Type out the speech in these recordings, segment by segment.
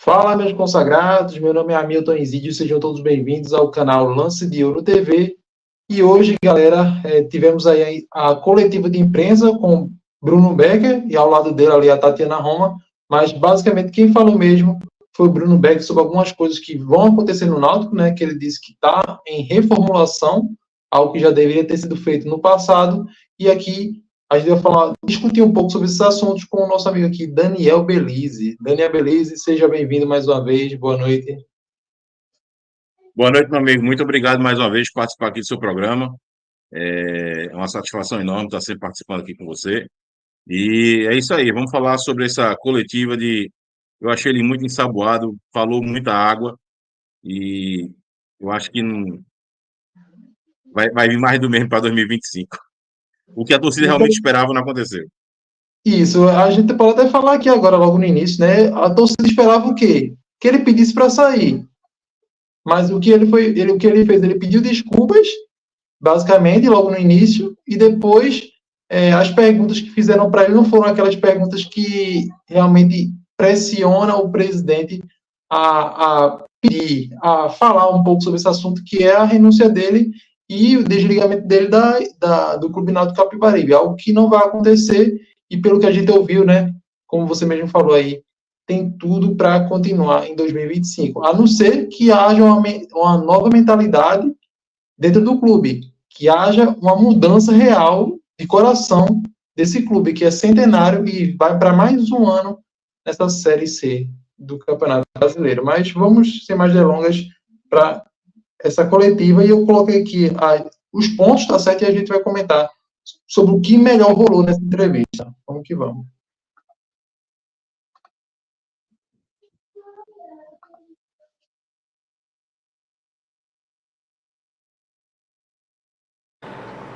Fala, meus consagrados, meu nome é Hamilton Izídio, sejam todos bem-vindos ao canal Lance de Ouro TV. E hoje, galera, tivemos aí a coletiva de imprensa com Bruno Becker e ao lado dele ali a Tatiana Roma, mas basicamente quem falou mesmo foi o Bruno Becker sobre algumas coisas que vão acontecer no Náutico, né, que ele disse que está em reformulação, algo que já deveria ter sido feito no passado, e aqui a gente vai discutir um pouco sobre esses assuntos com o nosso amigo aqui, Daniel Belize. Daniel Belize, seja bem-vindo mais uma vez, boa noite. Boa noite, meu amigo. Muito obrigado mais uma vez por participar aqui do seu programa. É uma satisfação enorme estar sempre participando aqui com você. E é isso aí, vamos falar sobre essa coletiva de... Eu achei ele muito ensaboado, falou muita água e eu acho que não... vai vir mais do mesmo para 2025. O que a torcida Então, realmente esperava não aconteceu. isso, a gente pode até falar aqui agora, logo no início, né? A torcida esperava o quê? Que ele pedisse para sair. Mas o que ele fez, ele pediu desculpas, basicamente, logo no início, e depois as perguntas que fizeram para ele não foram aquelas perguntas que realmente pressionam o presidente a pedir, a falar um pouco sobre esse assunto, que é a renúncia dele e o desligamento dele do Clube Náutico Capibaribe, algo que não vai acontecer, e pelo que a gente ouviu, né, como você mesmo falou aí, tem tudo para continuar em 2025, a não ser que haja uma nova mentalidade dentro do clube, que haja uma mudança real de coração desse clube, que é centenário e vai para mais um ano nessa Série C do Campeonato Brasileiro. Mas vamos, sem mais delongas, para essa coletiva, e eu coloquei aqui os pontos, tá certo? E a gente vai comentar sobre o que melhor rolou nessa entrevista. Vamos que vamos.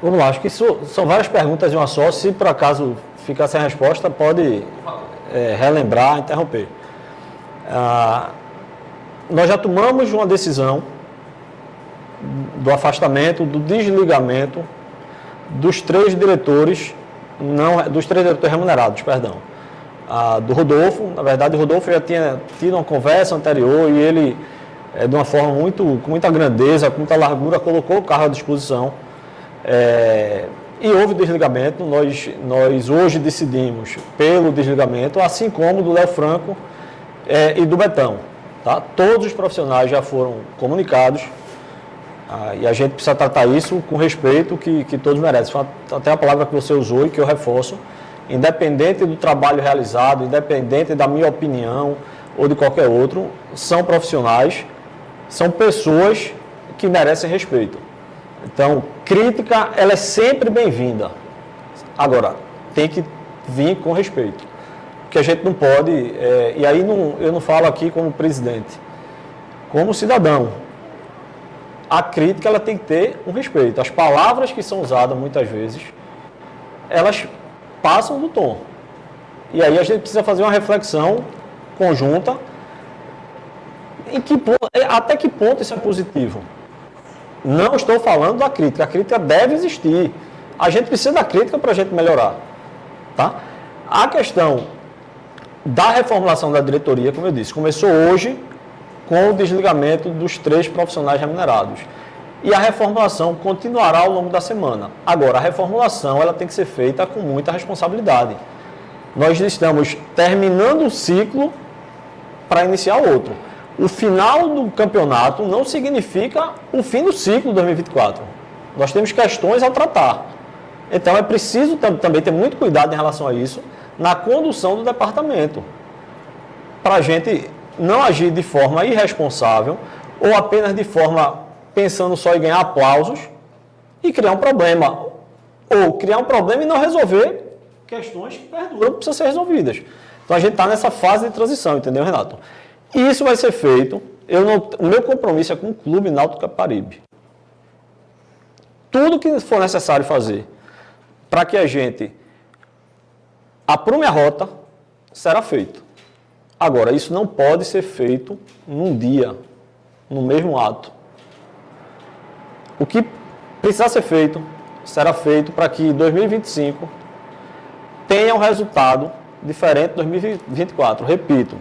Vamos lá, acho que isso são várias perguntas em uma só. Se por acaso ficar sem resposta, pode relembrar, interromper. Nós já tomamos uma decisão do afastamento, do desligamento dos três diretores, dos três diretores remunerados, perdão. Do Rodolfo, na verdade, o Rodolfo já tinha tido uma conversa anterior e ele, de uma forma com muita grandeza, com muita largura, colocou o carro à disposição. E houve desligamento, nós hoje decidimos pelo desligamento, assim como do Léo Franco e do Betão. Tá? Todos os profissionais já foram comunicados e a gente precisa tratar isso com respeito que todos merecem. Foi até a palavra que você usou e que eu reforço, independente do trabalho realizado, independente da minha opinião ou de qualquer outro, são profissionais, são pessoas que merecem respeito. Então, crítica, ela é sempre bem-vinda. Agora, tem que vir com respeito. Porque a gente não pode, e aí eu não falo aqui como presidente, como cidadão. A crítica, ela tem que ter um respeito. As palavras que são usadas, muitas vezes, elas passam do tom. E aí a gente precisa fazer uma reflexão conjunta até que ponto isso é positivo. Não estou falando da crítica. A crítica deve existir. A gente precisa da crítica para a gente melhorar. Tá? A questão da reformulação da diretoria, como eu disse, começou hoje com o desligamento dos três profissionais remunerados. E a reformulação continuará ao longo da semana. Agora, a reformulação ela tem que ser feita com muita responsabilidade. Nós estamos terminando um ciclo para iniciar outro. O final do campeonato não significa o fim do ciclo de 2024. Nós temos questões a tratar. Então, é preciso também ter muito cuidado em relação a isso na condução do departamento, para a gente não agir de forma irresponsável ou apenas de forma pensando só em ganhar aplausos e criar um problema. Ou criar um problema e não resolver questões que perduram, que precisam ser resolvidas. Então, a gente está nessa fase de transição, entendeu, Renato? E isso vai ser feito, o meu compromisso é com o Clube Náutico Capibaribe. Tudo que for necessário fazer para que a gente aprume a rota, será feito. Agora, isso não pode ser feito num dia, no mesmo ato. O que precisar ser feito, será feito para que 2025 tenha um resultado diferente de 2024. Repito,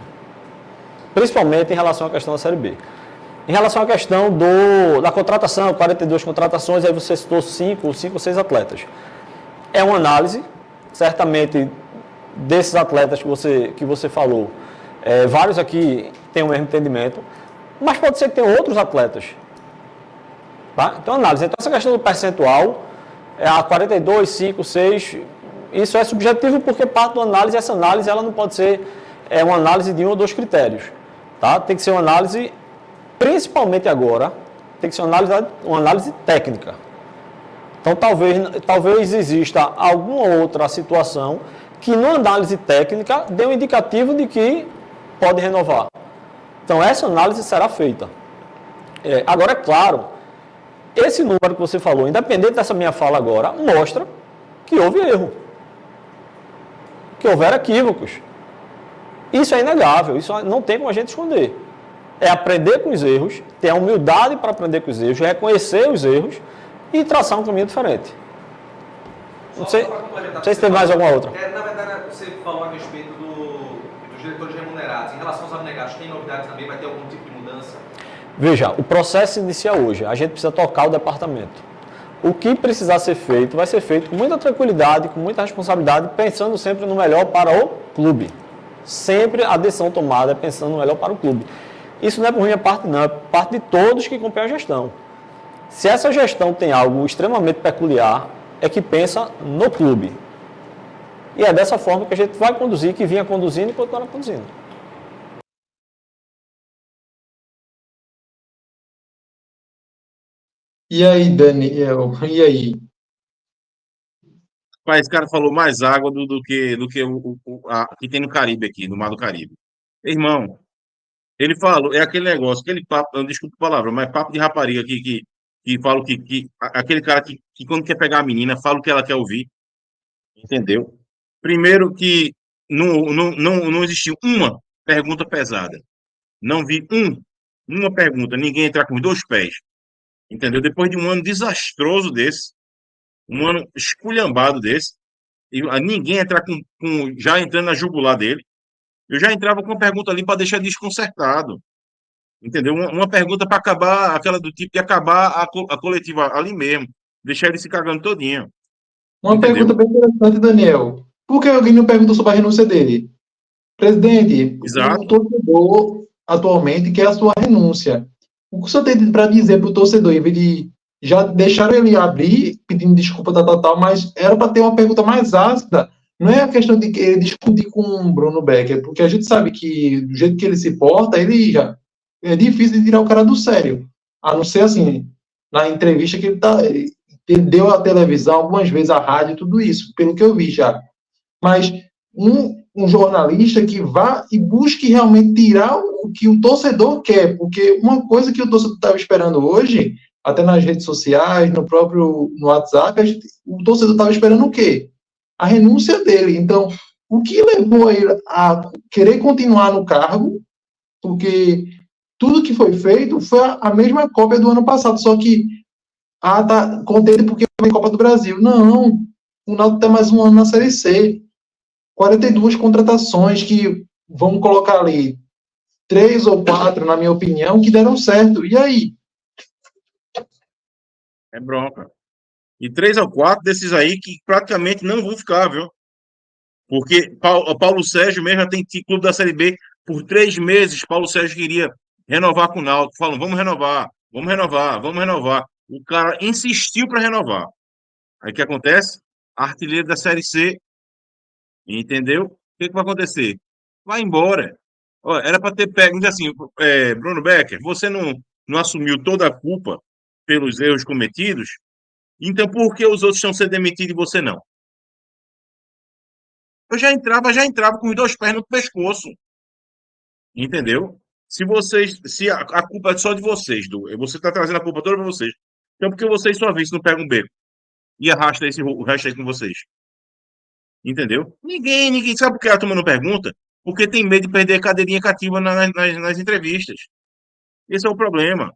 principalmente em relação à questão da Série B. Em relação à questão da contratação, 42 contratações, aí você citou 5 ou 6 atletas. É uma análise, certamente, desses atletas que você falou, vários aqui têm o mesmo entendimento, mas pode ser que tenha outros atletas. Tá? Então, análise. Então, essa questão do percentual, a 42, 5, 6, isso é subjetivo porque parte da análise, essa análise ela não pode ser uma análise de um ou dois critérios. Tá? Tem que ser uma análise, principalmente agora, tem que ser uma análise técnica. Então, talvez exista alguma outra situação que, na análise técnica, dê um indicativo de que pode renovar. Então, essa análise será feita. Agora, é claro, esse número que você falou, independente dessa minha fala agora, mostra que houve erro. Que houveram equívocos. Isso é inegável, isso não tem como a gente esconder. É aprender com os erros, ter a humildade para aprender com os erros, reconhecer os erros e traçar um caminho diferente. Não sei se tem mais alguma outra. Na verdade, você falou a respeito dos diretores remunerados. Em relação aos abnegados, tem novidades também? Vai ter algum tipo de mudança? Veja, o processo inicia hoje. A gente precisa tocar o departamento. O que precisar ser feito, vai ser feito com muita tranquilidade, com muita responsabilidade, pensando sempre no melhor para o clube. Sempre a decisão tomada é pensando no melhor para o clube. Isso não é por minha parte, não. É por parte de todos que compõem a gestão. Se essa gestão tem algo extremamente peculiar, é que pensa no clube. E é dessa forma que a gente vai conduzir, que vinha conduzindo e continuará conduzindo. E aí, Daniel? E aí? Pai, esse cara falou mais água do que que tem no Caribe aqui, no Mar do Caribe. Irmão, ele falou, é aquele negócio, aquele papo, desculpa a palavra, mas papo de rapariga que fala aquele cara que quando quer pegar a menina, fala o que ela quer ouvir, entendeu? Primeiro que não existiu uma pergunta pesada. Não vi uma pergunta, ninguém entrar com os dois pés, entendeu? Depois de um ano desastroso desse, um ano esculhambado desse, e ninguém entrar já entrando na jugular dele, eu já entrava com uma pergunta ali para deixar desconcertado. Entendeu? Uma pergunta para acabar, aquela do tipo de acabar a coletiva ali mesmo. Deixar ele se cagando todinho. Uma Entendeu? pergunta bem interessante, Daniel. Por que alguém não perguntou sobre a renúncia dele? Presidente, o Exato. torcedor atualmente quer a sua renúncia. O que o senhor tem para dizer para o torcedor, em vez de já deixaram ele abrir, pedindo desculpa, tal, mas era para ter uma pergunta mais ácida. Não é a questão de querer discutir com o Bruno Becker, porque a gente sabe que, do jeito que ele se porta, ele já é difícil de tirar o cara do sério. A não ser assim, na entrevista que ele deu à televisão, algumas vezes à rádio, tudo isso, pelo que eu vi já. Mas um jornalista que vá e busque realmente tirar o que o torcedor quer, porque uma coisa que o torcedor estava esperando hoje, até nas redes sociais, no WhatsApp, o torcedor estava esperando o quê? A renúncia dele. Então, o que levou ele a querer continuar no cargo, porque tudo que foi feito foi a mesma cópia do ano passado, só que tá contente porque foi a Copa do Brasil. Não, o Náutico tem mais um ano na Série C. 42 contratações que vamos colocar ali 3 ou 4, na minha opinião, que deram certo. E aí? É bronca. E 3 ou 4 desses aí que praticamente não vão ficar, viu? Porque Paulo Sérgio mesmo já tem clube da Série B por 3 meses. Paulo Sérgio queria renovar com o Náutico. Falam, vamos renovar, vamos renovar, vamos renovar. O cara insistiu para renovar. Aí o que acontece? Artilheiro da Série C, entendeu? O que vai acontecer? Vai embora. Ó, era para ter pego, assim, Bruno Becker, você não assumiu toda a culpa pelos erros cometidos, então por que os outros estão sendo demitidos e você não? Eu já entrava com os dois pés no pescoço, entendeu? Se a culpa é só de vocês, você está trazendo a culpa toda para vocês, então por que vocês só vez não pegam um beco e arrasta o resto aí com vocês? Entendeu? Ninguém sabe por que a turma não pergunta, porque tem medo de perder a cadeirinha cativa nas entrevistas. Esse é o problema,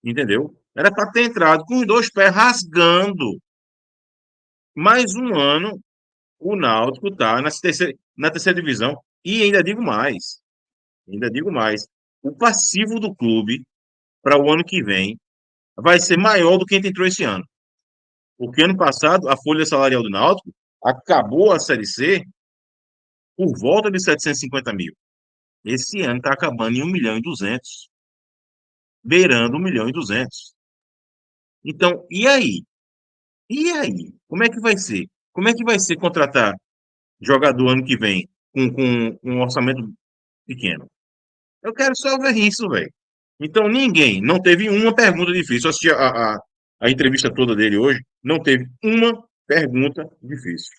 entendeu? Era para ter entrado com os dois pés rasgando. Mais um ano, o Náutico está na terceira divisão. E ainda digo mais. Ainda digo mais. O passivo do clube para o ano que vem vai ser maior do que a gente entrou esse ano. Porque ano passado, a folha salarial do Náutico acabou a Série C por volta de 750 mil. Esse ano está acabando em 1.200.000, beirando 1.200.000. Então, e aí? E aí? Como é que vai ser? Como é que vai ser contratar jogador ano que vem com um orçamento pequeno? Eu quero só ver isso, velho. Então, ninguém, não teve uma pergunta difícil. Eu assisti a entrevista toda dele hoje, não teve uma pergunta difícil.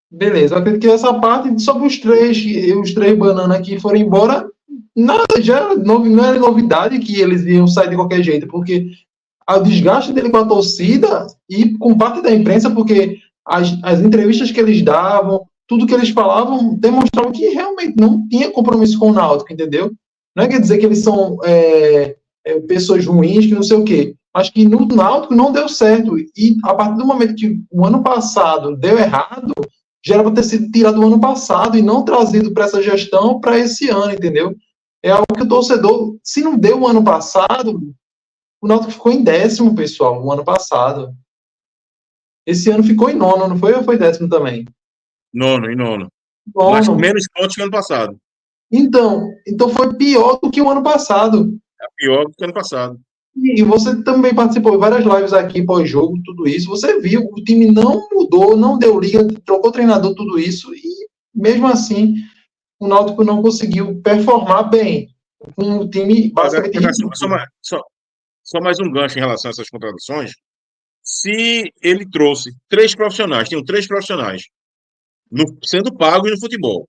Beleza, eu acredito que essa parte, sobre os três bananas que foram embora, nada, já era não era novidade que eles iam sair de qualquer jeito, porque o desgaste dele com a torcida e com parte da imprensa, porque as entrevistas que eles davam, tudo que eles falavam, demonstravam que realmente não tinha compromisso com o Náutico, entendeu? Não é quer dizer que eles são pessoas ruins, que não sei o quê, mas que no Náutico não deu certo. E a partir do momento que o ano passado deu errado, já era para ter sido tirado o ano passado e não trazido para essa gestão para esse ano, entendeu? É algo que o torcedor, se não deu o ano passado, o Náutico ficou em 10º, pessoal, o ano passado. Esse ano ficou em 9º, não foi? Ou foi 10º também? Nono, em nono. Mas com 9º. menos pontos que ano passado. Então foi pior do que o ano passado. É pior do que ano passado. E você também participou de várias lives aqui, pós-jogo, tudo isso. Você viu, o time não mudou, não deu liga, trocou treinador, tudo isso. E mesmo assim, o Náutico não conseguiu performar bem. Com o time basicamente Só mais um gancho em relação a essas contratações. Se ele trouxe 3 profissionais, tinham 3 profissionais, sendo pago e no futebol,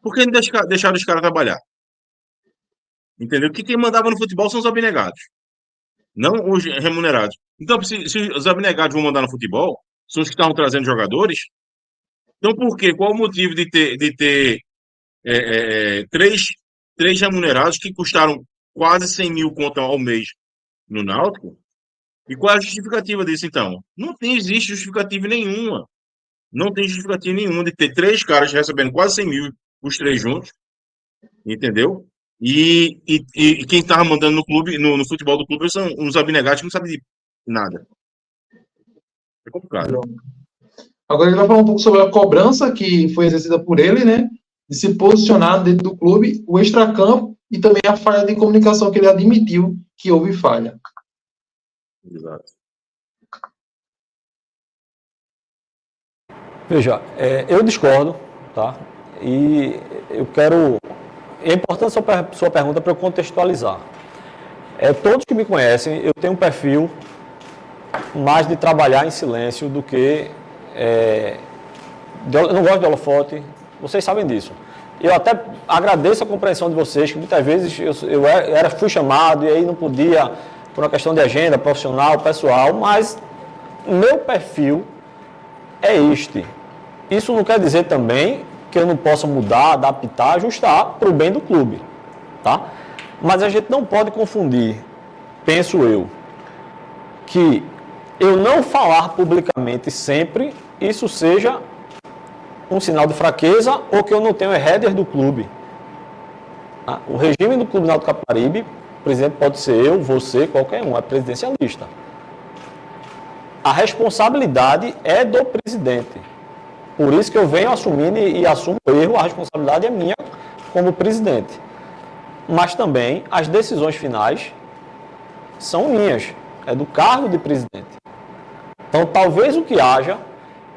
por que não deixaram os caras trabalhar? Entendeu? Porque quem mandava no futebol são os abnegados, não os remunerados. Então, se os abnegados vão mandar no futebol, são os que estavam trazendo jogadores. Então, por quê? Qual o motivo de ter três remunerados que custaram quase 100 mil conto ao mês no Náutico? E qual é a justificativa disso, então? Não existe justificativa nenhuma. Não tem justificativa nenhuma de ter 3 caras recebendo quase 100 mil, os 3 juntos, entendeu? E quem estava mandando no clube, no futebol do clube, são uns abnegados que não sabem de nada. É complicado. Agora ele vai falar um pouco sobre a cobrança que foi exercida por ele, né? De se posicionar dentro do clube, o extracampo e também a falha de comunicação que ele admitiu que houve falha. Exato. Veja, eu discordo, tá? E eu quero... É importante sua pergunta para eu contextualizar. Todos que me conhecem, eu tenho um perfil mais de trabalhar em silêncio do que... eu não gosto de holofote, vocês sabem disso. Eu até agradeço a compreensão de vocês, que muitas vezes fui chamado e aí não podia, por uma questão de agenda profissional, pessoal, mas meu perfil é este. Isso não quer dizer também que eu não possa mudar, adaptar, ajustar para o bem do clube, tá? Mas a gente não pode confundir, penso eu, que eu não falar publicamente sempre, isso seja um sinal de fraqueza ou que eu não tenho header do clube. Tá? O regime do Clube Náutico Capibaribe, o presidente pode ser eu, você, qualquer um, é presidencialista. A responsabilidade é do presidente. Por isso que eu venho assumindo e assumo o erro, a responsabilidade é minha como presidente. Mas também as decisões finais são minhas, é do cargo de presidente. Então talvez o que haja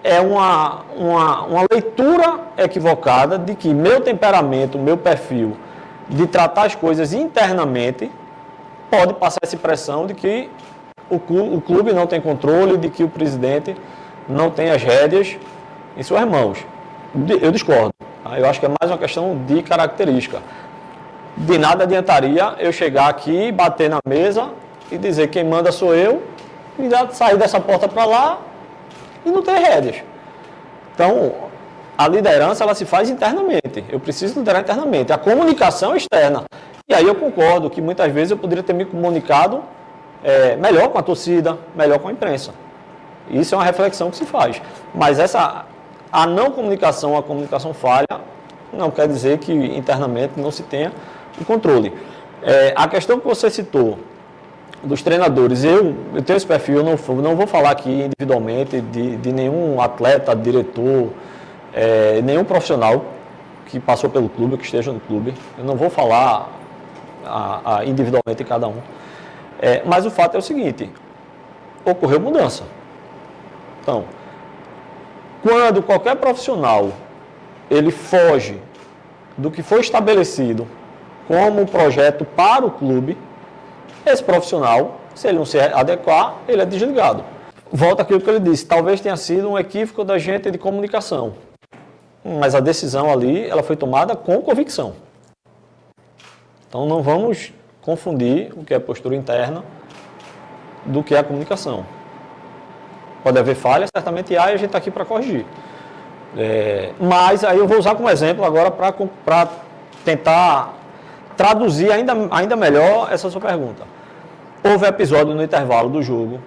é uma leitura equivocada de que meu temperamento, meu perfil de tratar as coisas internamente pode passar essa impressão de que o clube não tem controle, de que o presidente não tem as rédeas em suas mãos. Eu discordo. Tá? Eu acho que é mais uma questão de característica. De nada adiantaria eu chegar aqui, bater na mesa e dizer quem manda sou eu, e sair dessa porta para lá e não ter rédeas. Então, a liderança ela se faz internamente. Eu preciso liderar internamente. A comunicação é externa. E aí eu concordo que muitas vezes eu poderia ter me comunicado melhor com a torcida, melhor com a imprensa. Isso é uma reflexão que se faz. Mas a não comunicação, a comunicação falha, não quer dizer que internamente não se tenha o controle. A questão que você citou dos treinadores, eu tenho esse perfil, eu não vou falar aqui individualmente de nenhum atleta, diretor, nenhum profissional que passou pelo clube, que esteja no clube. Eu não vou falar individualmente de cada um. Mas o fato é o seguinte, ocorreu mudança. Então, quando qualquer profissional ele foge do que foi estabelecido como um projeto para o clube, esse profissional, se ele não se adequar, ele é desligado. Volta àquilo que ele disse, talvez tenha sido um equívoco da gente de comunicação, mas a decisão ali ela foi tomada com convicção. Então não vamos confundir o que é postura interna do que é a comunicação. Pode haver falhas, certamente há, e a gente está aqui para corrigir. Mas aí eu vou usar como exemplo agora para tentar traduzir ainda melhor essa sua pergunta. Houve episódio no intervalo do jogo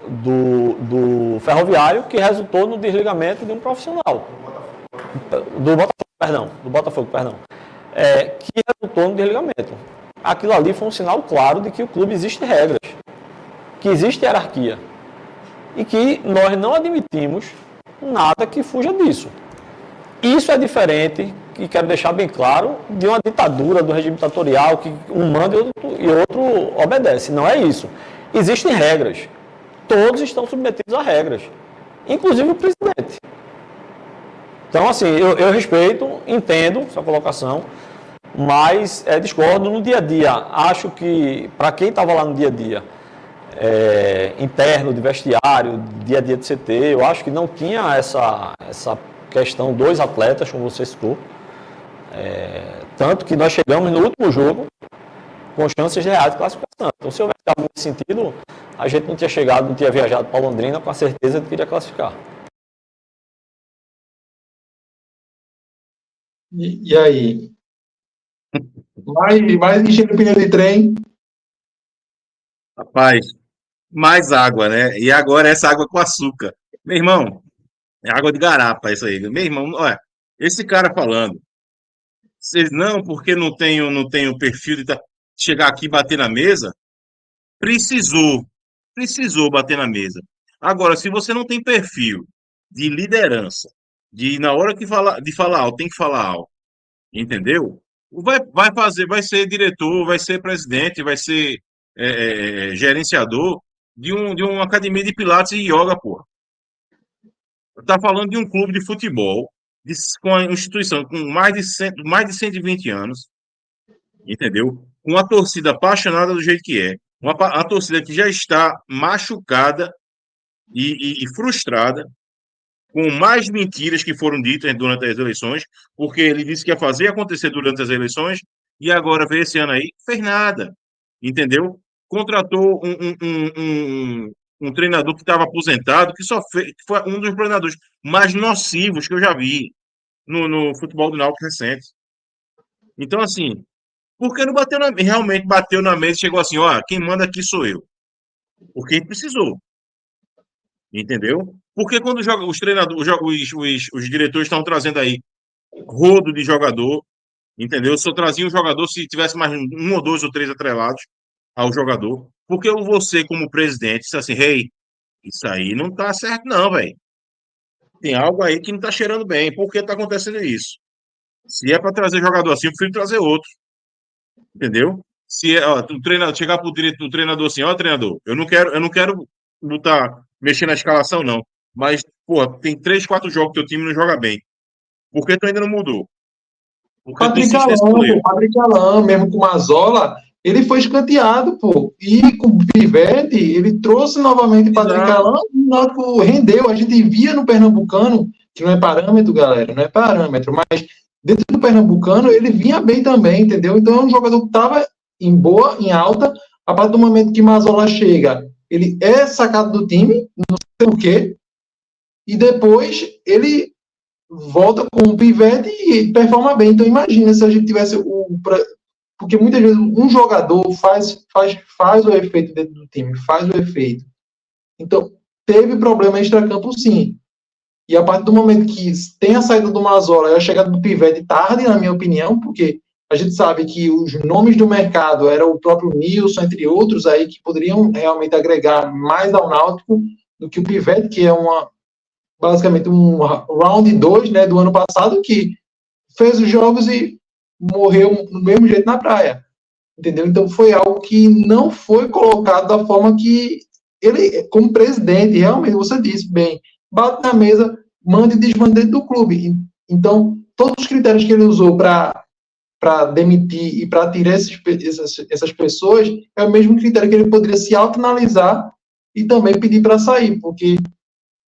do Ferroviário que resultou no desligamento de um profissional. Do Botafogo, que resultou no desligamento. Aquilo ali foi um sinal claro de que o clube existe regras, que existe hierarquia e que nós não admitimos nada que fuja disso. Isso é diferente, e quero deixar bem claro, de uma ditadura do regime ditatorial que um manda e outro obedece. Não é isso. Existem regras. Todos estão submetidos a regras, inclusive o presidente. Então, assim, eu respeito, entendo sua colocação, mas discordo no dia a dia. Acho que, para quem estava lá no dia a dia, interno, de vestiário, dia a dia de CT, eu acho que não tinha essa questão dos atletas, como você citou. Tanto que nós chegamos no último jogo com chances reais de classificação. Então, se houvesse algo nesse sentido, a gente não tinha viajado para Londrina com a certeza de que iria classificar. E aí? Mais enchendo pneu de trem? Rapaz, mais água, né? E agora essa água com açúcar. Meu irmão, é água de garapa isso aí. Meu irmão, olha, esse cara falando, vocês não, porque não tenho perfil de chegar aqui e bater na mesa, precisou bater na mesa. Agora, se você não tem perfil de liderança, de na hora que de falar alto, tem que falar alto, entendeu? Vai ser diretor, vai ser presidente, vai ser gerenciador de uma academia de pilates e yoga, porra. Tá falando de um clube de futebol, com uma instituição com mais de 120 anos, entendeu? Com uma torcida apaixonada do jeito que é, uma torcida que já está machucada e frustrada, com mais mentiras que foram ditas durante as eleições, porque ele disse que ia fazer acontecer durante as eleições, e agora veio esse ano aí, fez nada, entendeu? Contratou um treinador que estava aposentado, que foi um dos treinadores mais nocivos que eu já vi no futebol do Náutico recente. Então, assim, por que não realmente bateu na mesa e chegou assim, ó, quem manda aqui sou eu? Porque ele precisou. Entendeu? Porque quando os treinadores, os diretores estão trazendo aí rodo de jogador, entendeu? Só trazia um jogador se tivesse mais um ou dois ou três atrelados ao jogador. Porque você, como presidente, disse assim, hey, isso aí não tá certo não, velho. Tem algo aí que não tá cheirando bem. Por que tá acontecendo isso? Se é para trazer jogador assim, eu prefiro trazer outro. Entendeu? Se o treinador chegar pro treinador assim, ó, treinador, eu não quero mexer na escalação, não. Mas, pô, tem 3, 4 jogos que o teu time não joga bem. Por que tu ainda não mudou? Porque tu insiste nesse goleiro. Patrick Alain, mesmo com o Mazola, ele foi escanteado, pô. E com o Pivete, ele trouxe novamente o Patrick Alain e o Náutico rendeu. A gente via no Pernambucano, que não é parâmetro, galera, não é parâmetro, mas dentro do Pernambucano ele vinha bem também, entendeu? Então é um jogador que estava em alta, a partir do momento que Mazola chega, ele é sacado do time, não sei o quê, e depois ele volta com o Pivete e performa bem. Então imagina se a gente tivesse porque muitas vezes um jogador faz o efeito dentro do time, faz o efeito. Então teve problema extracampo sim, E a partir do momento que tem a saída do Mazola e a chegada do Pivete tarde, na minha opinião, porque a gente sabe que os nomes do mercado eram o próprio Nilson, entre outros, aí que poderiam realmente agregar mais ao Náutico do que o Pivete, que é basicamente um round 2, né, do ano passado, que fez os jogos e morreu do mesmo jeito na praia. Entendeu? Então foi algo que não foi colocado da forma que ele, como presidente, realmente, você disse bem, bate na mesa, manda e desmanda dentro do clube. Então, todos os critérios que ele usou para demitir e para tirar essas pessoas é o mesmo critério que ele poderia se autoanalisar e também pedir para sair, porque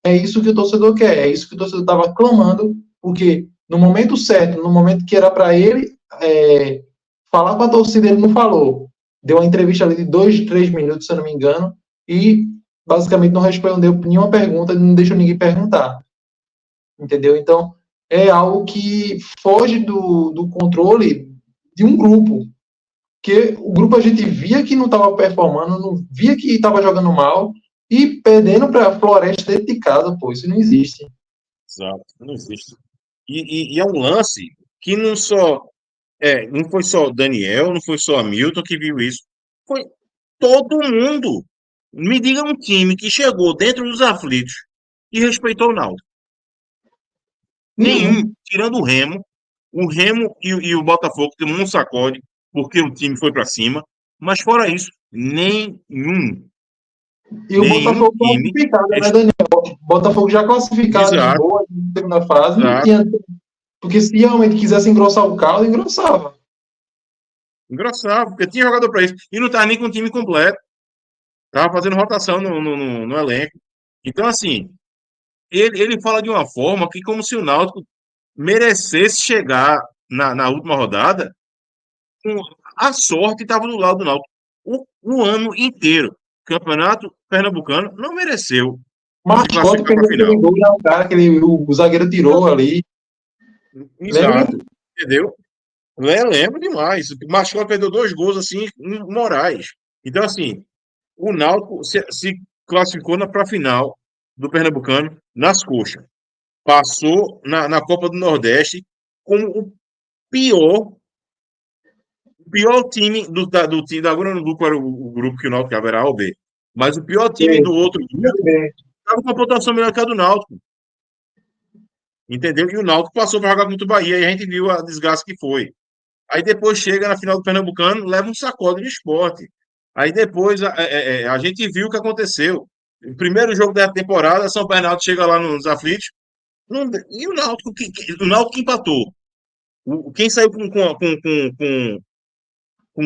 é isso que o torcedor quer, é isso que o torcedor estava clamando, porque no momento certo, no momento que era para ele falar com a torcida, ele não falou. Deu uma entrevista ali de 2, 3 minutos, se eu não me engano, e basicamente não respondeu nenhuma pergunta, não deixou ninguém perguntar. Entendeu? Então, é algo que foge do controle de um grupo. Porque o grupo a gente via que não estava performando, não via que estava jogando mal, e perdendo para a Floresta dentro de casa, pô, isso não existe. Exato, não existe. E é um lance que não foi só o Daniel, não foi só Hamilton que viu isso. Foi todo mundo. Me diga um time que chegou dentro dos aflitos e respeitou o Náutico. Nenhum, tirando o Remo. O Remo e o Botafogo tomou um sacode porque o time foi para cima. Mas fora isso, nenhum. E o Botafogo classificado, né, Daniel? O Botafogo já classificado de boa na segunda fase, não tinha. Porque se realmente quisesse engrossar o caldo, engrossava. Engrossava, porque tinha jogador para isso. E não estava nem com o time completo. Estava fazendo rotação no elenco. Então, assim, ele fala de uma forma que como se o Náutico merecesse chegar na última rodada, a sorte estava do lado do Náutico. O ano inteiro. Campeonato Pernambucano não mereceu. Mascote perdeu aquele gol na cara que o zagueiro tirou ali. Exato. Entendeu? Eu lembro demais. O Mascote perdeu 2 gols assim, morais. Então, assim, o Náutico se classificou para a final do Pernambucano nas coxas. Passou na Copa do Nordeste como o pior time do time da agora no grupo era o grupo que o Náutico era A ou B. Mas o pior time do outro grupo estava com uma pontuação melhor que a do Náutico. Entendeu? E o Náutico passou para jogar contra o Bahia e a gente viu a desgraça que foi. Aí depois chega na final do Pernambucano, leva um sacode de Esporte. Aí depois a gente viu o que aconteceu. O primeiro jogo da temporada, São Bernardo chega lá nos aflitos, e o Náutico que empatou. Quem saiu com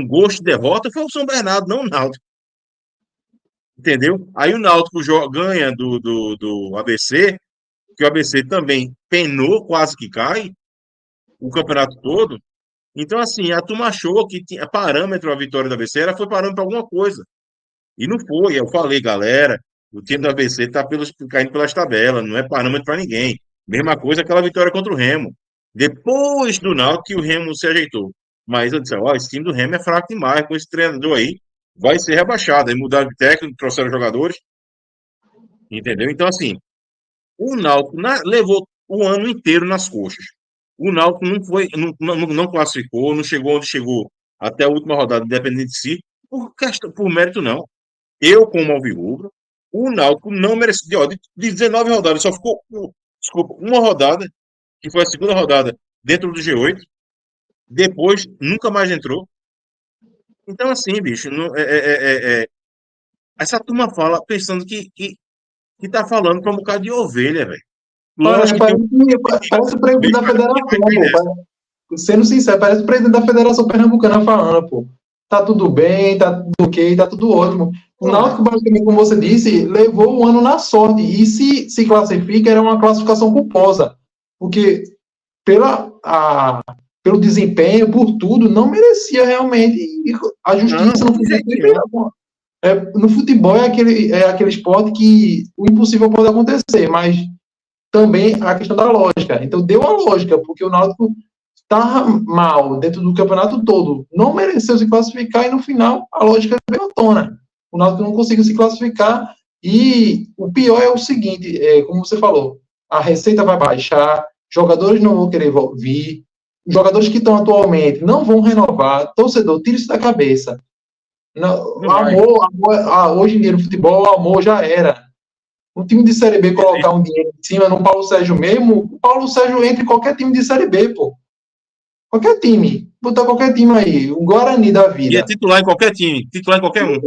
gosto de derrota foi o São Bernardo, não o Náutico. Entendeu? Aí o Náutico ganha do ABC, que o ABC também penou, quase que cai, o campeonato todo. Então, assim, a turma achou que tinha parâmetro a vitória do ABC, foi parâmetro para alguma coisa. E não foi. Eu falei, galera, o time do ABC está caindo pelas tabelas, não é parâmetro para ninguém. Mesma coisa aquela vitória contra o Remo. Depois do Náutico que o Remo se ajeitou. Mas eu disse, ó, esse time do Remo é fraco demais, com esse treinador aí, vai ser rebaixado. Aí mudaram de técnico, trouxeram jogadores. Entendeu? Então, assim, o Náutico levou o ano inteiro nas coxas. O Náutico não classificou, não chegou onde chegou até a última rodada, independente de si, por mérito não. Eu, como alvirrubro, o Náutico não mereceu. De 19 rodadas, só ficou, desculpa, uma rodada, que foi a segunda rodada, dentro do G8. Depois, nunca mais entrou. Então, assim, bicho, essa turma fala pensando que tá falando para um bocado de ovelha, velho. Parece o presidente da federação, pô. Sendo sincero, parece o presidente da Federação Pernambucana falando, pô. Tá tudo bem, tá tudo ok, tá tudo ótimo. O Náutico, basicamente, como você disse, levou o ano na sorte. E se classifica, era uma classificação culposa. Porque pelo desempenho, por tudo, não merecia realmente. A justiça no futebol. No futebol é aquele esporte que o impossível pode acontecer, mas também a questão da lógica. Então, deu a lógica, porque o Náutico estava mal dentro do campeonato todo, não mereceu se classificar e no final a lógica veio à tona. O Náutico não conseguiu se classificar e o pior é o seguinte, como você falou, a receita vai baixar, jogadores não vão querer vir, os jogadores que estão atualmente não vão renovar. Torcedor, tira isso da cabeça. Não, Não vai. hoje em dia no futebol, o amor já era. Um time de Série B colocar um dinheiro em cima no Paulo Sérgio mesmo, o Paulo Sérgio entra em qualquer time de Série B, pô. Qualquer time. Botar qualquer time aí. O Guarani da E é vida. titular em qualquer time, titular em qualquer um.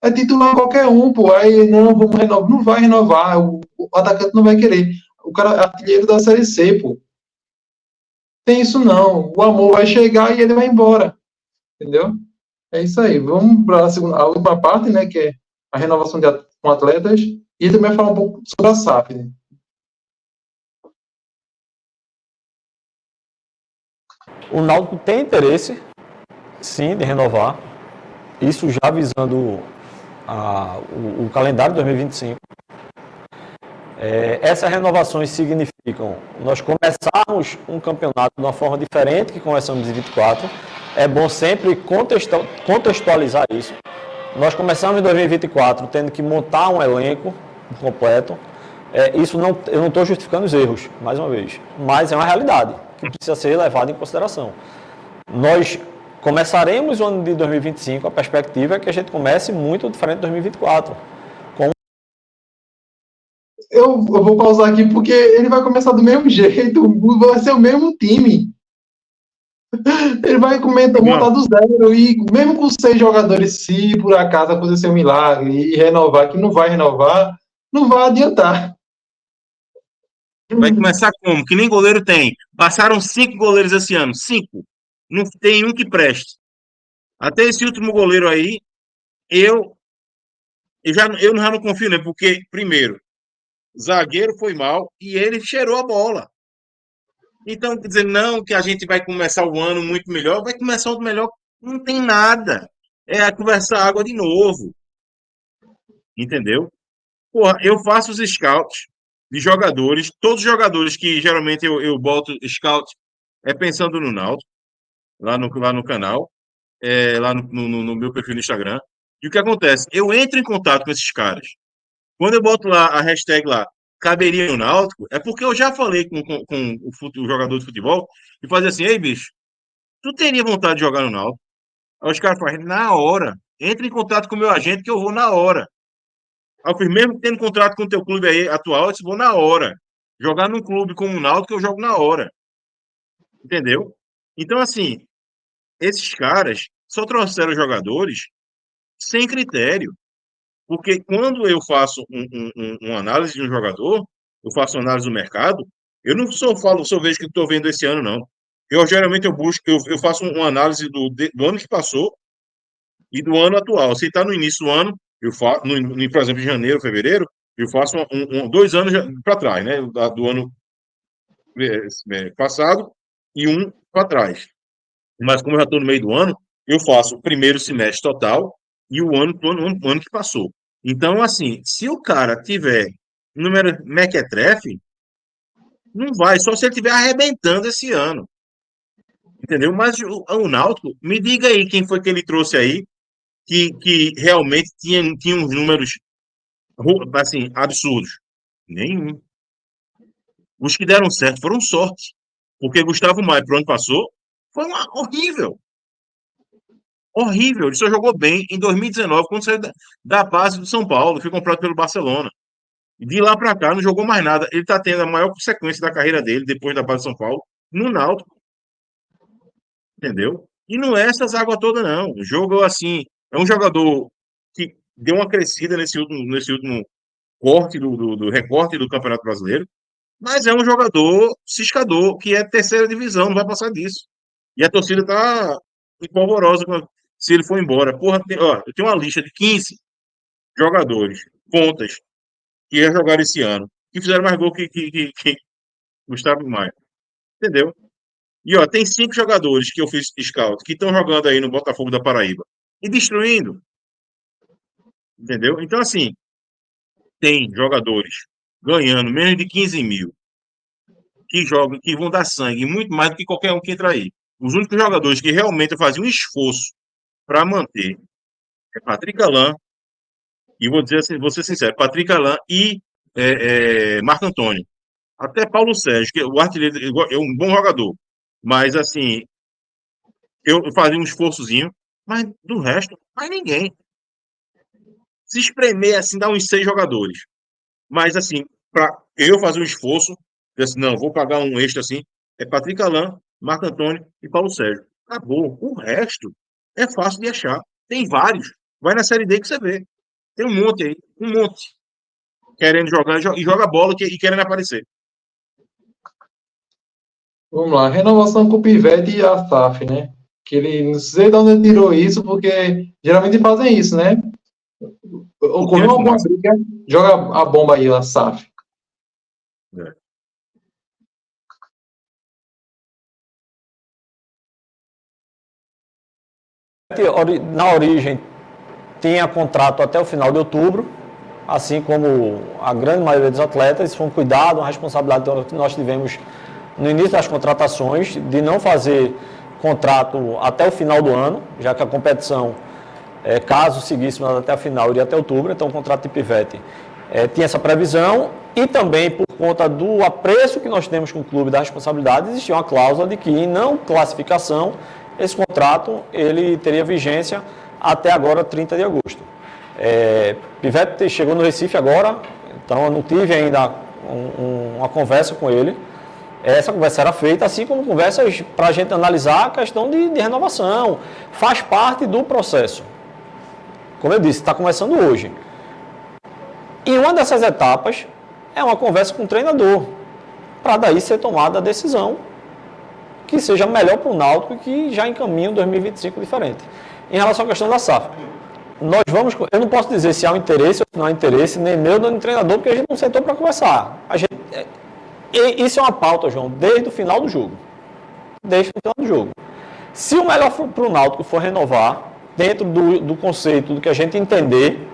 É titular em qualquer um, pô. Aí não, vamos renovar. Não vai renovar. O atacante não vai querer. O cara é artilheiro da Série C, pô. Tem isso não. O amor vai chegar e ele vai embora. Entendeu? É isso aí. Vamos para a última parte, né? Que é a renovação com atletas. E também falar um pouco sobre a SAF, né? O Náutico tem interesse, sim, de renovar. Isso já visando o calendário de 2025. Essas renovações significam nós começarmos um campeonato de uma forma diferente que começamos em 24. É bom sempre contextualizar isso. Nós começamos em 2024 tendo que montar um elenco completo. Eu não estou justificando os erros, mais uma vez, mas é uma realidade que precisa ser levada em consideração. Nós começaremos o ano de 2025, a perspectiva é que a gente comece muito diferente de 2024. Eu vou pausar aqui porque ele vai começar do mesmo jeito, vai ser o mesmo time. Ele vai montar do zero e mesmo com 6 jogadores, se por acaso acontecer um milagre e renovar, que não vai renovar, não vai adiantar. Vai começar como? Que nem goleiro tem. Passaram 5 goleiros esse ano. 5. Não tem um que preste. Até esse último goleiro aí, eu já não confio nele, porque, primeiro, zagueiro foi mal e ele cheirou a bola. Então, quer dizer, não que a gente vai começar o ano muito melhor, vai começar o melhor, não tem nada. É conversar água de novo. Entendeu? Porra, eu faço os scouts de jogadores, todos os jogadores que geralmente eu boto scout pensando no Náutico, lá no canal, lá no meu perfil no Instagram. E o que acontece? Eu entro em contato com esses caras. Quando eu boto lá a hashtag lá, caberia no Náutico, é porque eu já falei com o jogador de futebol e fazia assim, ei, bicho, tu teria vontade de jogar no Náutico? Aí os caras fazem, na hora, entra em contato com o meu agente que eu vou na hora. Aí eu fiz, mesmo tendo contrato com o teu clube aí atual, eu disse, vou na hora. Jogar num clube como o Náutico, eu jogo na hora. Entendeu? Então, assim, esses caras só trouxeram jogadores sem critério. Porque quando eu faço uma análise de um jogador, eu faço uma análise do mercado, eu não só vejo o que estou vendo esse ano, não. Geralmente eu faço uma análise do ano que passou e do ano atual. Se está no início do ano, eu faço, por exemplo, em janeiro, fevereiro, eu faço 2 anos para trás, né? Do ano passado e um para trás. Mas como eu já estou no meio do ano, eu faço o primeiro semestre total e o ano que passou. Então, assim, se o cara tiver número mequetrefe, não vai, só se ele estiver arrebentando esse ano. Entendeu? Mas o Náutico, me diga aí quem foi que ele trouxe aí que realmente tinha uns números assim, absurdos. Nenhum. Os que deram certo foram sorte. Porque Gustavo Maia, pro ano passou, foi horrível. Horrível. Ele só jogou bem em 2019, quando saiu da base do São Paulo, foi comprado pelo Barcelona. De lá para cá, não jogou mais nada. Ele está tendo a maior consequência da carreira dele, depois da base do São Paulo, no Náutico. Entendeu? E não é essas águas todas, não. O jogo, assim, é um jogador que deu uma crescida nesse último corte do recorte do Campeonato Brasileiro, mas é um jogador ciscador, que é terceira divisão, não vai passar disso. E a torcida tá empolvorosa se ele for embora. Porra, eu tenho uma lista de 15 jogadores, pontas, que ia jogar esse ano, que fizeram mais gol que Gustavo Maia. Entendeu? E ó, tem 5 jogadores que eu fiz scout que estão jogando aí no Botafogo da Paraíba e destruindo. Entendeu? Então, assim, tem jogadores ganhando menos de 15 mil que jogam, que vão dar sangue, muito mais do que qualquer um que entra aí. Os únicos jogadores que realmente faziam um esforço para manter é Patrick Alain, e vou dizer assim, vou ser sincero, Patrick Alain e Marco Antônio, até Paulo Sérgio, que o artilheiro é um bom jogador, mas assim, eu fazia um esforçozinho, mas do resto, mais ninguém. Se espremer assim, dá uns 6 jogadores. Mas assim, para eu fazer um esforço, eu assim, não, vou pagar um extra assim, é Patrick Alain, Marco Antônio e Paulo Sérgio. Acabou. O resto é fácil de achar. Tem vários. Vai na Série D que você vê. Tem um monte aí, um monte. Querendo jogar e joga bola e querendo aparecer. Vamos lá, renovação com o Pivete e a SAF, né? Que ele, não sei de onde ele tirou isso, porque geralmente fazem isso, né? Cortina Ocorreu de alguma fumaça. briga, joga a bomba aí, a SAF. É. Na origem, tinha contrato até o final de outubro, assim como a grande maioria dos atletas. Isso foi um cuidado, uma responsabilidade que nós tivemos no início das contratações, de não fazer contrato até o final do ano, já que a competição, caso seguíssemos até a final, iria até outubro. Então o contrato de Pivete tinha essa previsão, e também por conta do apreço que nós temos com o clube da responsabilidade, existia uma cláusula de que em não classificação, esse contrato ele teria vigência até agora, 30 de agosto. Pivete chegou no Recife agora, então eu não tive ainda uma conversa com ele. Essa conversa era feita, assim como conversas para a gente analisar a questão de renovação. Faz parte do processo. Como eu disse, está começando hoje. E uma dessas etapas é uma conversa com o treinador, para daí ser tomada a decisão que seja melhor para o Náutico e que já encaminhe o 2025 diferente. Em relação à questão da SAF, eu não posso dizer se há um interesse ou se não há interesse, nem meu, nem do treinador, porque a gente não sentou para conversar. Isso é uma pauta, João, desde o final do jogo. Desde o final do jogo. Se o melhor para o Náutico for renovar, dentro do conceito do que a gente entender,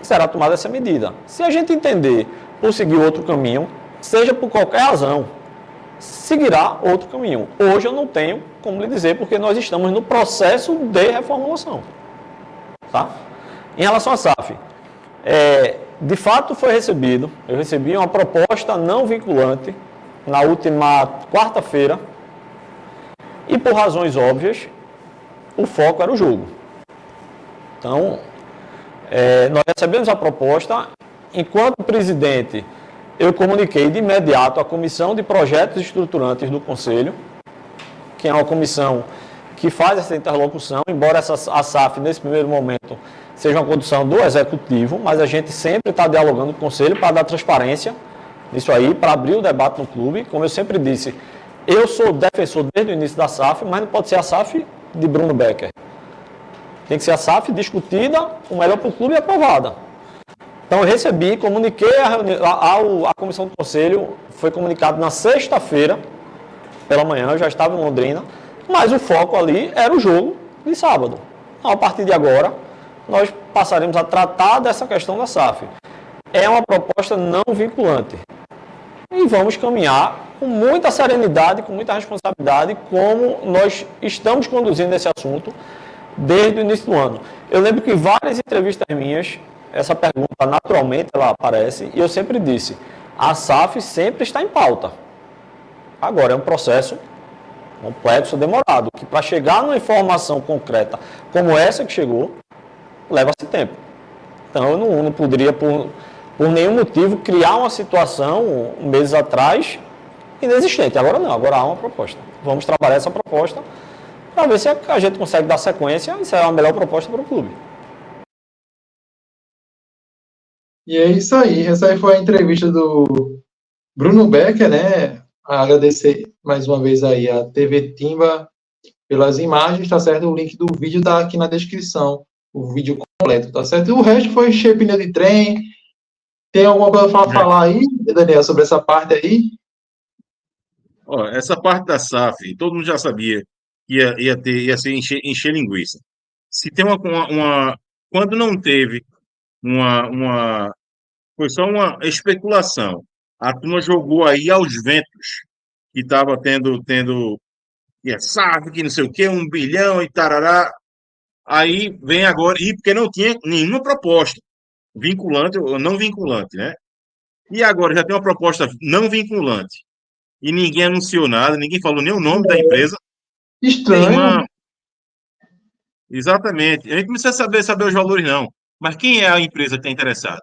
será tomada essa medida. Se a gente entender por seguir outro caminho, seja por qualquer razão, seguirá outro caminho. Hoje eu não tenho como lhe dizer, porque nós estamos no processo de reformulação. Tá? Em relação à SAF, de fato foi recebido, eu recebi uma proposta não vinculante na última quarta-feira, e por razões óbvias, o foco era o jogo. Então, nós recebemos a proposta. Enquanto presidente, eu comuniquei de imediato à Comissão de Projetos Estruturantes do Conselho, que é uma comissão que faz essa interlocução, embora a SAF, nesse primeiro momento, seja uma condução do Executivo, mas a gente sempre está dialogando com o Conselho para dar transparência nisso aí, para abrir o debate no clube. Como eu sempre disse, eu sou defensor desde o início da SAF, mas não pode ser a SAF de Bruno Becker. Tem que ser a SAF discutida, o melhor para o clube e aprovada. Então eu recebi, comuniquei a comissão do conselho, foi comunicado na sexta-feira, pela manhã, eu já estava em Londrina, mas o foco ali era o jogo de sábado. Então, a partir de agora, nós passaremos a tratar dessa questão da SAF. É uma proposta não vinculante. E vamos caminhar com muita serenidade, com muita responsabilidade, como nós estamos conduzindo esse assunto desde o início do ano. Eu lembro que várias entrevistas minhas, essa pergunta naturalmente ela aparece, e eu sempre disse, a SAF sempre está em pauta. Agora é um processo complexo, demorado, que para chegar numa informação concreta como essa que chegou, leva-se tempo. Então eu não poderia, por nenhum motivo, criar uma situação, meses atrás, inexistente. Agora não, agora há uma proposta. Vamos trabalhar essa proposta para ver se a gente consegue dar sequência e se é a melhor proposta para o clube. E é isso aí. Essa aí foi a entrevista do Bruno Becker, né? Agradecer mais uma vez aí a TV Timba pelas imagens, tá certo? O link do vídeo tá aqui na descrição, o vídeo completo, tá certo? E o resto foi encher pneu de trem. Tem alguma coisa para falar aí, Daniel, sobre essa parte aí? Ó, essa parte da SAF, todo mundo já sabia que ia ser encher linguiça. Se tem quando não teve foi só uma especulação. A turma jogou aí aos ventos que estava tendo SAF, que não sei o quê, 1 bilhão e tarará. Aí vem agora, e porque não tinha nenhuma proposta. vinculante ou não vinculante, né? E agora já tem uma proposta não vinculante. E ninguém anunciou nada, ninguém falou nem o nome da empresa. Tem Estranho. uma. Exatamente. A gente não precisa saber os valores, não. Mas quem é a empresa que está interessada?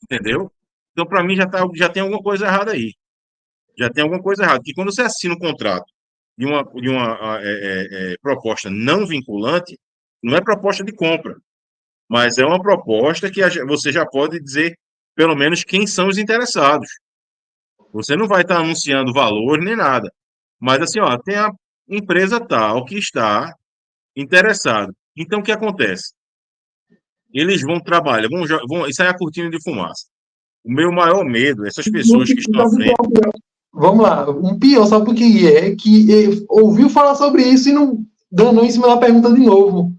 Entendeu? Então, para mim, já tem alguma coisa errada aí. Já tem alguma coisa errada. Porque quando você assina um contrato de uma proposta não vinculante, não é proposta de compra, mas é uma proposta que você já pode dizer, pelo menos, quem são os interessados. Você não vai estar anunciando valor nem nada. Mas assim, ó, tem a empresa tal que está interessada. Então, o que acontece? Eles vão trabalhar, isso aí é a cortina de fumaça. O meu maior medo, essas pessoas que estão à frente. Vamos lá, um pior, sabe por que é? Que ouviu falar sobre isso e não danou em cima da pergunta de novo.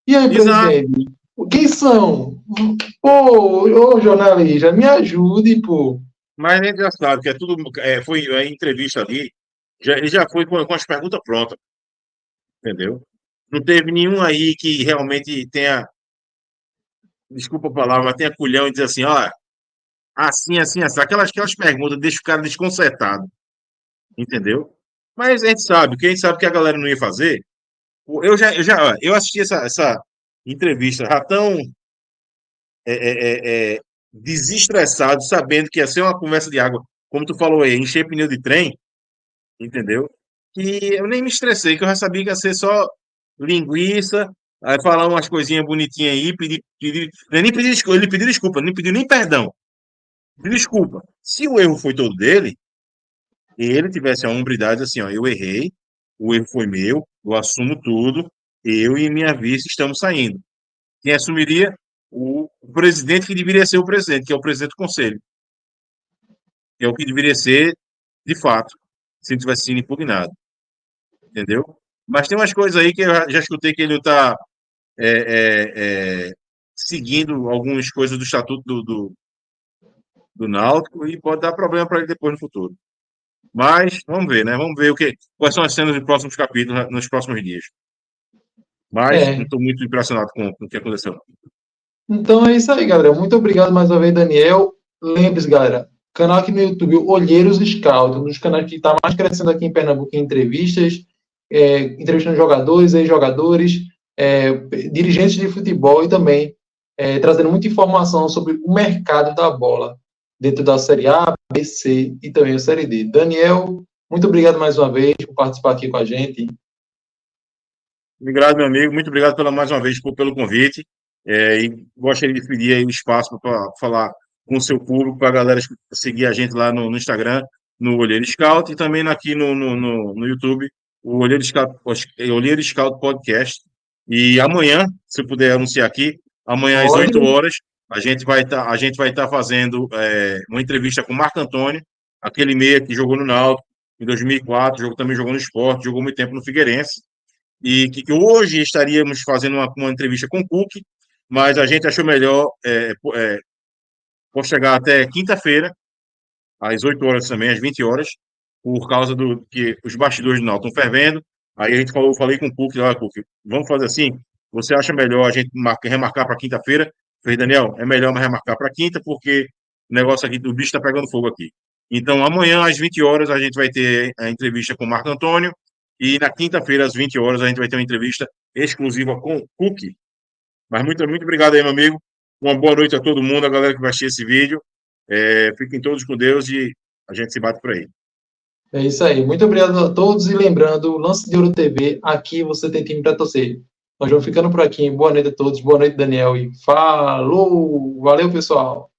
E aí, Exato. presidente? Quem são? Pô, ô jornalista, me ajude, pô. Mas a gente já sabe que é tudo. Foi a entrevista ali, ele já foi com as perguntas prontas, entendeu? Não teve nenhum aí que realmente tenha, desculpa a palavra, mas tenha culhão e dizer assim, ó, assim, assim, assim. Aquelas perguntas deixam o cara desconcertado, entendeu? Mas a gente sabe, que a gente sabe que a galera não ia fazer. Eu assisti essa entrevista já tão é, é, é, é, desestressado, sabendo que ia ser uma conversa de água, como tu falou aí, encher pneu de trem, entendeu? Que eu nem me estressei, que eu já sabia que ia ser só linguiça, aí falar umas coisinhas bonitinhas aí, nem pedir desculpa, ele pediu desculpa, não pediu nem perdão, pediu desculpa. Se o erro foi todo dele, ele tivesse a hombridade assim, ó, eu errei, o erro foi meu, eu assumo tudo, eu e minha vice estamos saindo. Quem assumiria? O presidente que deveria ser o presidente, que é o presidente do conselho, que é o que deveria ser de fato, se não tivesse sido impugnado, entendeu? Mas tem umas coisas aí que eu já escutei que ele está seguindo algumas coisas do estatuto do Náutico e pode dar problema para ele depois no futuro. Mas vamos ver, né? Vamos ver quais são as cenas dos próximos capítulos nos próximos dias. Mas não É. estou muito impressionado com o que aconteceu. Então é isso aí, galera. Muito obrigado mais uma vez, Daniel. Lembre-se, galera, canal aqui no YouTube, Olheiros Scout, um dos canais que está mais crescendo aqui em Pernambuco em entrevistas, entrevistando jogadores, ex-jogadores, dirigentes de futebol e também trazendo muita informação sobre o mercado da bola dentro da Série A, B, C e também a Série D. Daniel, muito obrigado mais uma vez por participar aqui com a gente. Obrigado, meu amigo. Muito obrigado mais uma vez pelo convite. E gostaria de pedir aí um espaço para falar com o seu público, para a galera seguir a gente lá no Instagram, no Olheiro Scout, e também aqui no YouTube, o Olheiro Scout Podcast. E amanhã, se eu puder anunciar aqui, amanhã às 8 horas, a gente vai estar fazendo uma entrevista com o Marco Antônio, aquele meia que jogou no Náutico em 2004, também jogou no Sport, jogou muito tempo no Figueirense, e que hoje estaríamos fazendo uma entrevista com o Cook, mas a gente achou melhor chegar até quinta-feira, às 8 horas também, às 20 horas, por causa do que os bastidores do Náutico estão fervendo. Aí a gente falei com o Cook, olha, Cook, vamos fazer assim, você acha melhor a gente remarcar para quinta-feira? Falei, Daniel, é melhor remarcar para quinta, porque o negócio aqui, o bicho está pegando fogo aqui. Então, amanhã, às 20 horas, a gente vai ter a entrevista com o Marco Antônio, e na quinta-feira, às 20 horas, a gente vai ter uma entrevista exclusiva com o Cook. Mas muito, muito obrigado aí, meu amigo. Uma boa noite a todo mundo, a galera que vai assistir esse vídeo. Fiquem todos com Deus e a gente se bate por aí. É isso aí. Muito obrigado a todos. E lembrando, Lance de Ouro TV, aqui você tem time para torcer. Nós vamos ficando por aqui. Boa noite a todos. Boa noite, Daniel. E falou! Valeu, pessoal!